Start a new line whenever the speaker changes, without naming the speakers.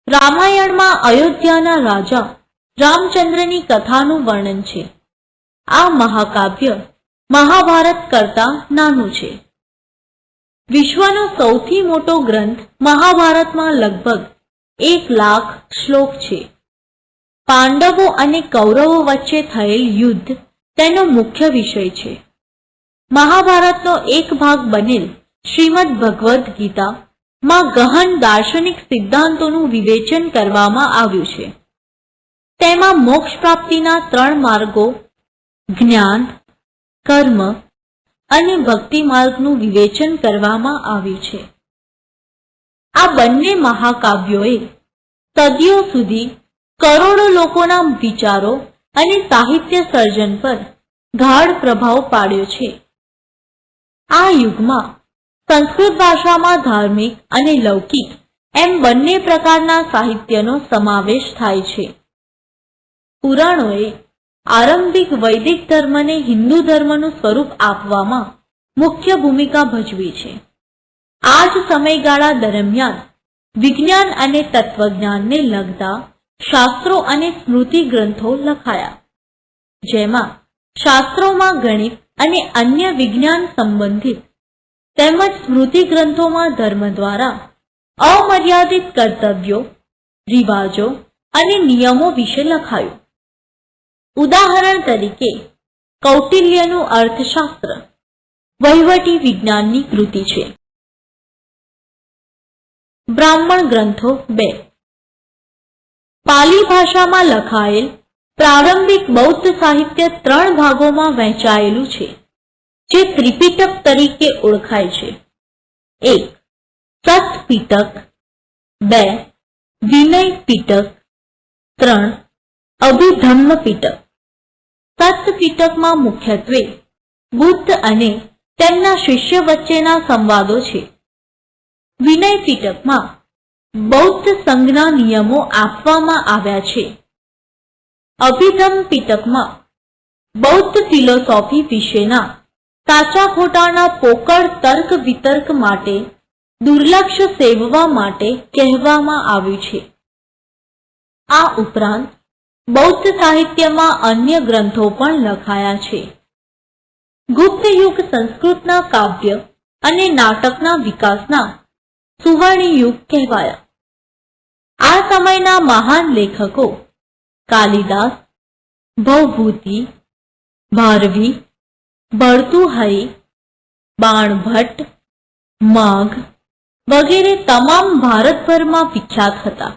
રામાયણમાં અયોધ્યાના રાજા રામચંદ્રની કથાનું વર્ણન છે. આ મહાકાવ્ય મહાભારત કરતાં નાનું છે. વિશ્વનો સૌથી મોટો ગ્રંથ મહાભારતમાં લગભગ 1,00,000 શ્લોક છે. પાંડવો અને કૌરવો વચ્ચે થયેલ યુદ્ધ તેનો મુખ્ય વિષય છે. મહાભારતનો એક ભાગ બનેલ શ્રીમદ ભગવદ્ ગીતા માં ગહન દાર્શનિક સિદ્ધાંતોનું વિવેચન કરવામાં આવ્યું છે. તેમાં મોક્ષ પ્રાપ્તિના 3 માર્ગો જ્ઞાન, કર્મ અને ભક્તિ માર્ગનું વિવેચન કરવામાં આવ્યું છે. આ બંને મહાકાવ્યોએ સદીઓ સુધી કરોડો લોકોના વિચારો અને સાહિત્ય સર્જન પર ગાઢ પ્રભાવ પાડ્યો છે. આ યુગમાં સંસ્કૃત ભાષામાં ધાર્મિક અને લૌકિક એમ બંને પ્રકારના સાહિત્યનો સમાવેશ થાય છે. પુરાણોએ આરંભિક વૈદિક ધર્મને હિન્દુ ધર્મનું સ્વરૂપ આપવામાં મુખ્ય ભૂમિકા ભજવી છે. આ જ સમયગાળા દરમિયાન વિજ્ઞાન અને તત્વજ્ઞાનને લગતા શાસ્ત્રો અને સ્મૃતિ ગ્રંથો લખાયા, જેમાં શાસ્ત્રોમાં ગણિત અને અન્ય વિજ્ઞાન સંબંધિત તેમજ સ્મૃતિ ગ્રંથોમાં ધર્મ દ્વારા અમર્યાદિત કર્તવ્યો, રિવાજો અને નિયમો વિશે લખાયું. ઉદાહરણ તરીકે કૌટિલ્યનું અર્થશાસ્ત્ર વહીવટી વિજ્ઞાનની કૃતિ છે. બ્રાહ્મણ ગ્રંથો 2. પાલી ભાષામાં લખાયેલ પ્રારંભિક બૌદ્ધ સાહિત્ય 3 ભાગોમાં વહેંચાયેલું છે, જે ત્રિપિટક તરીકે ઓળખાય છે. 1. સત પિટક, 2. વિનય પિટક, 3. અભિધમ્મ પિટક. સત પિટકમાં મુખ્યત્વે બુદ્ધ અને તેમના શિષ્ય વચ્ચેના સંવાદો છે. વિનય પિટકમાં બૌદ્ધ સંઘના નિયમો આપવામાં આવ્યા છે. અભિધમ્મ પિટકમાં બૌદ્ધ ફિલોસોફી વિશેના સાચા ખોટાના પોકળ તર્ક વિતર્ક માટે દુર્લક્ષ સેવવા માટે કહેવામાં આવ્યું છે. આ ઉપરાંત બૌદ્ધ સાહિત્યમાં અન્ય ગ્રંથો પણ લખાયા છે. ગુપ્ત યુગ સંસ્કૃતના કાવ્ય અને નાટકના વિકાસના સુવર્ણ યુગ કહેવાયા. આ સમયના મહાન લેખકો કાલિદાસ, ભવભૂતિ, ભારવી, ભર્તૃહરિ, બાણભટ્ટ, માઘ વગેરે તમામ ભારતભરમાં વિખ્યાત હતા.